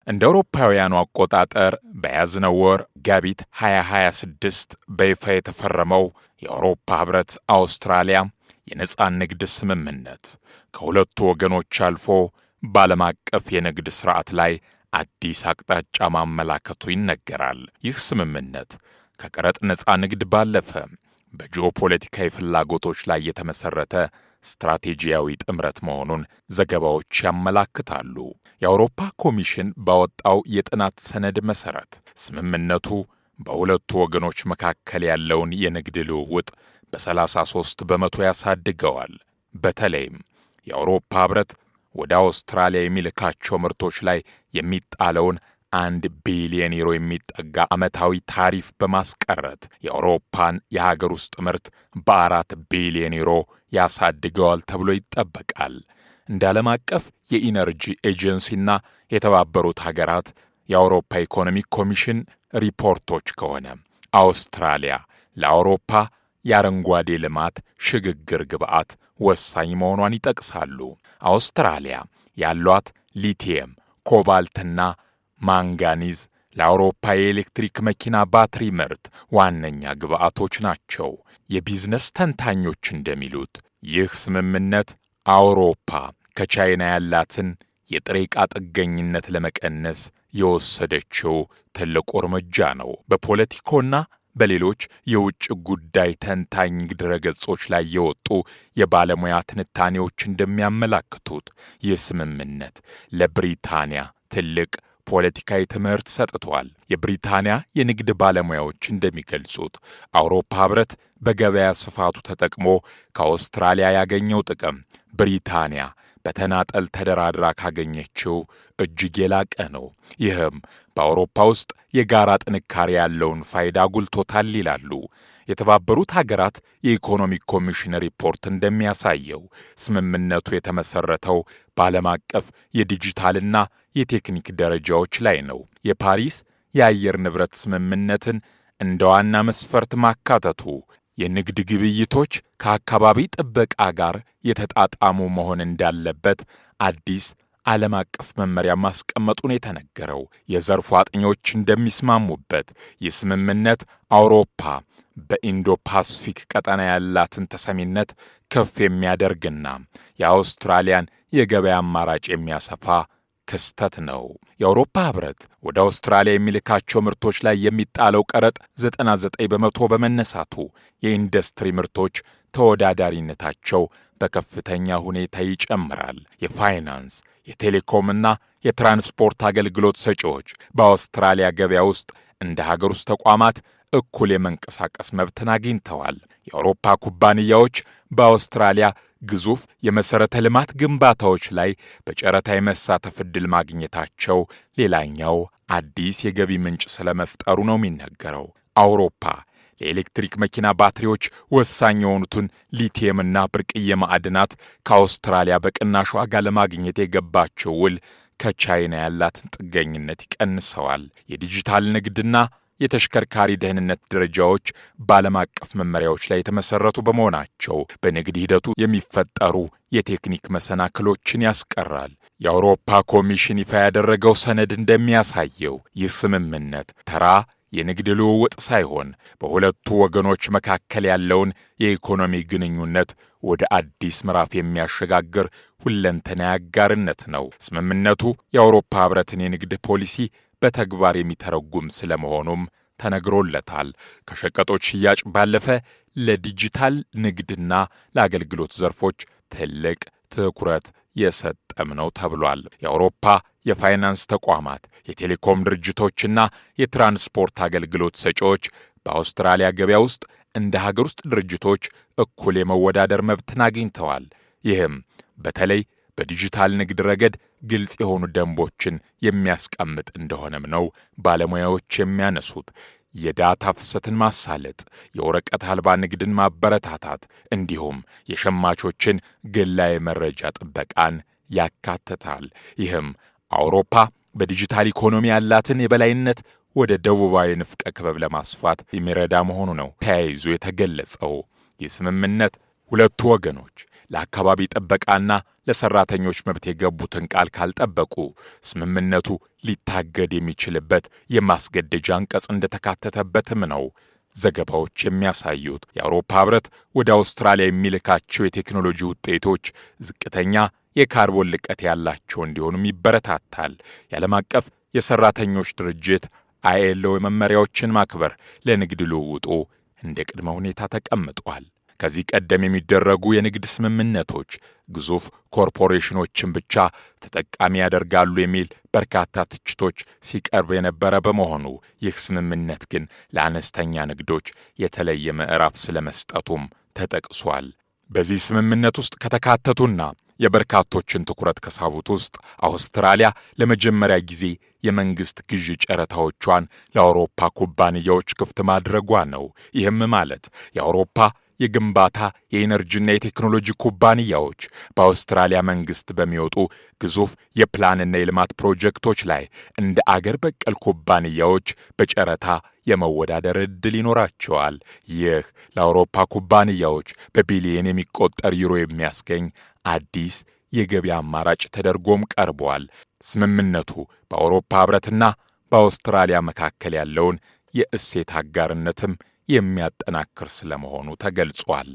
እንደ አውሮፓውያኑ አቆጣጠር በያዝነው ወር መጋቢት 2026 በይፋ የተፈረመው የአውሮፓ ህብረት አውስትራሊያ የነጻ ንግድ ስምምነት ከሁለቱ ወገኖች አልፎ በዓለም አቀፍ የንግድ ሥርዓት ላይ አዲስ አቅጣጫ ማመላከቱ ይነገራል። ይህ ስምምነት ከቀረጥ ነጻ ንግድ ባለፈ በጂኦፖለቲካዊ ፍላጎቶች ላይ የተመሠረተ ስትራቴጂያዊ ጥምረት መሆኑን ዘገባዎች ያመላክታሉ። የአውሮፓ ኮሚሽን ባወጣው የጥናት ሰነድ መሠረት ስምምነቱ በሁለቱ ወገኖች መካከል ያለውን የንግድ ልውውጥ በ33 በመቶ ያሳድገዋል። በተለይም የአውሮፓ ህብረት ወደ አውስትራሊያ የሚልካቸው ምርቶች ላይ የሚጣለውን 1 ቢሊዮን ዩሮ የሚጠጋ ዓመታዊ ታሪፍ በማስቀረት የአውሮፓን የሀገር ውስጥ ምርት በ4 ቢሊዮን ዩሮ ያሳድገዋል ተብሎ ይጠበቃል። እንደ ዓለም አቀፍ የኢነርጂ ኤጀንሲና የተባበሩት ሀገራት የአውሮፓ ኢኮኖሚክ ኮሚሽን ሪፖርቶች ከሆነ አውስትራሊያ ለአውሮፓ የአረንጓዴ ልማት ሽግግር ግብዓት ወሳኝ መሆኗን ይጠቅሳሉ። አውስትራሊያ ያሏት ሊቲየም፣ ኮባልትና ማንጋኒዝ ለአውሮፓ የኤሌክትሪክ መኪና ባትሪ ምርት ዋነኛ ግብዓቶች ናቸው። የቢዝነስ ተንታኞች እንደሚሉት ይህ ስምምነት አውሮፓ ከቻይና ያላትን የጥሬ ዕቃ ጥገኝነት ለመቀነስ የወሰደችው ትልቁ እርምጃ ነው። በፖለቲኮና በሌሎች የውጭ ጉዳይ ተንታኝ ድረገጾች ላይ የወጡ የባለሙያ ትንታኔዎች እንደሚያመላክቱት ይህ ስምምነት ለብሪታንያ ትልቅ ፖለቲካዊ ትምህርት ሰጥቷል። የብሪታንያ የንግድ ባለሙያዎች እንደሚገልጹት አውሮፓ ህብረት በገበያ ስፋቱ ተጠቅሞ ከአውስትራሊያ ያገኘው ጥቅም ብሪታንያ በተናጠል ተደራድራ ካገኘችው እጅግ የላቀ ነው። ይህም በአውሮፓ ውስጥ የጋራ ጥንካሬ ያለውን ፋይዳ አጉልቶታል ይላሉ። የተባበሩት ሀገራት የኢኮኖሚክ ኮሚሽን ሪፖርት እንደሚያሳየው ስምምነቱ የተመሠረተው በዓለም አቀፍ የዲጂታልና የቴክኒክ ደረጃዎች ላይ ነው። የፓሪስ የአየር ንብረት ስምምነትን እንደ ዋና መስፈርት ማካተቱ የንግድ ግብይቶች ከአካባቢ ጥበቃ ጋር የተጣጣሙ መሆን እንዳለበት አዲስ ዓለም አቀፍ መመሪያ ማስቀመጡን የተነገረው የዘርፉ አጥኚዎች እንደሚስማሙበት ይህ ስምምነት አውሮፓ በኢንዶ ፓስፊክ ቀጠና ያላትን ተሰሚነት ከፍ የሚያደርግና የአውስትራሊያን የገበያ አማራጭ የሚያሰፋ ክስተት ነው። የአውሮፓ ህብረት ወደ አውስትራሊያ የሚልካቸው ምርቶች ላይ የሚጣለው ቀረጥ 99 በመቶ በመነሳቱ የኢንዱስትሪ ምርቶች ተወዳዳሪነታቸው በከፍተኛ ሁኔታ ይጨምራል። የፋይናንስ፣ የቴሌኮምና የትራንስፖርት አገልግሎት ሰጪዎች በአውስትራሊያ ገበያ ውስጥ እንደ ሀገር ውስጥ ተቋማት እኩል የመንቀሳቀስ መብትን አግኝተዋል። የአውሮፓ ኩባንያዎች በአውስትራሊያ ግዙፍ የመሠረተ ልማት ግንባታዎች ላይ በጨረታ የመሳተፍ ዕድል ማግኘታቸው ሌላኛው አዲስ የገቢ ምንጭ ስለመፍጠሩ ነው የሚነገረው። አውሮፓ ለኤሌክትሪክ መኪና ባትሪዎች ወሳኝ የሆኑትን ሊቲየምና ብርቅዬ ማዕድናት ከአውስትራሊያ በቅናሽ ዋጋ ለማግኘት የገባቸው ውል ከቻይና ያላትን ጥገኝነት ይቀንሰዋል። የዲጂታል ንግድና የተሽከርካሪ ደህንነት ደረጃዎች በዓለም አቀፍ መመሪያዎች ላይ የተመሠረቱ በመሆናቸው በንግድ ሂደቱ የሚፈጠሩ የቴክኒክ መሰናክሎችን ያስቀራል። የአውሮፓ ኮሚሽን ይፋ ያደረገው ሰነድ እንደሚያሳየው ይህ ስምምነት ተራ የንግድ ልውውጥ ሳይሆን በሁለቱ ወገኖች መካከል ያለውን የኢኮኖሚ ግንኙነት ወደ አዲስ ምዕራፍ የሚያሸጋግር ሁለንተናዊ አጋርነት ነው። ስምምነቱ የአውሮፓ ህብረትን የንግድ ፖሊሲ በተግባር የሚተረጉም ስለመሆኑም ተነግሮለታል። ከሸቀጦች ሽያጭ ባለፈ ለዲጂታል ንግድና ለአገልግሎት ዘርፎች ትልቅ ትኩረት የሰጠም ነው ተብሏል። የአውሮፓ የፋይናንስ ተቋማት፣ የቴሌኮም ድርጅቶችና የትራንስፖርት አገልግሎት ሰጪዎች በአውስትራሊያ ገበያ ውስጥ እንደ ሀገር ውስጥ ድርጅቶች እኩል የመወዳደር መብትን አግኝተዋል። ይህም በተለይ በዲጂታል ንግድ ረገድ ግልጽ የሆኑ ደንቦችን የሚያስቀምጥ እንደሆነም ነው ባለሙያዎች የሚያነሱት። የዳታ ፍሰትን ማሳለጥ፣ የወረቀት አልባ ንግድን ማበረታታት እንዲሁም የሸማቾችን ግላዊ መረጃ ጥበቃን ያካትታል። ይህም አውሮፓ በዲጂታል ኢኮኖሚ ያላትን የበላይነት ወደ ደቡባዊ ንፍቀ ክበብ ለማስፋት የሚረዳ መሆኑ ነው ተያይዞ የተገለጸው። ይህ ስምምነት ሁለቱ ወገኖች ለአካባቢ ጥበቃና ለሰራተኞች መብት የገቡትን ቃል ካልጠበቁ ስምምነቱ ሊታገድ የሚችልበት የማስገደጃ አንቀጽ እንደተካተተበትም ነው ዘገባዎች የሚያሳዩት። የአውሮፓ ህብረት ወደ አውስትራሊያ የሚልካቸው የቴክኖሎጂ ውጤቶች ዝቅተኛ የካርቦን ልቀት ያላቸው እንዲሆኑም ይበረታታል። የዓለም አቀፍ የሰራተኞች ድርጅት ILO መመሪያዎችን ማክበር ለንግድ ልውውጡ እንደ ቅድመ ሁኔታ ተቀምጧል። ከዚህ ቀደም የሚደረጉ የንግድ ስምምነቶች ግዙፍ ኮርፖሬሽኖችን ብቻ ተጠቃሚ ያደርጋሉ የሚል በርካታ ትችቶች ሲቀርብ የነበረ በመሆኑ ይህ ስምምነት ግን ለአነስተኛ ንግዶች የተለየ ምዕራፍ ስለመስጠቱም ተጠቅሷል። በዚህ ስምምነት ውስጥ ከተካተቱና የበርካቶችን ትኩረት ከሳቡት ውስጥ አውስትራሊያ ለመጀመሪያ ጊዜ የመንግስት ግዢ ጨረታዎቿን ለአውሮፓ ኩባንያዎች ክፍት ማድረጓ ነው። ይህም ማለት የአውሮፓ የግንባታ የኢነርጂና የቴክኖሎጂ ኩባንያዎች በአውስትራሊያ መንግስት በሚወጡ ግዙፍ የፕላንና የልማት ፕሮጀክቶች ላይ እንደ አገር በቀል ኩባንያዎች በጨረታ የመወዳደር ዕድል ይኖራቸዋል። ይህ ለአውሮፓ ኩባንያዎች በቢሊየን የሚቆጠር ዩሮ የሚያስገኝ አዲስ የገበያ አማራጭ ተደርጎም ቀርቧል። ስምምነቱ በአውሮፓ ህብረትና በአውስትራሊያ መካከል ያለውን የእሴት አጋርነትም የሚያጠናክር ስለመሆኑ ተገልጿል።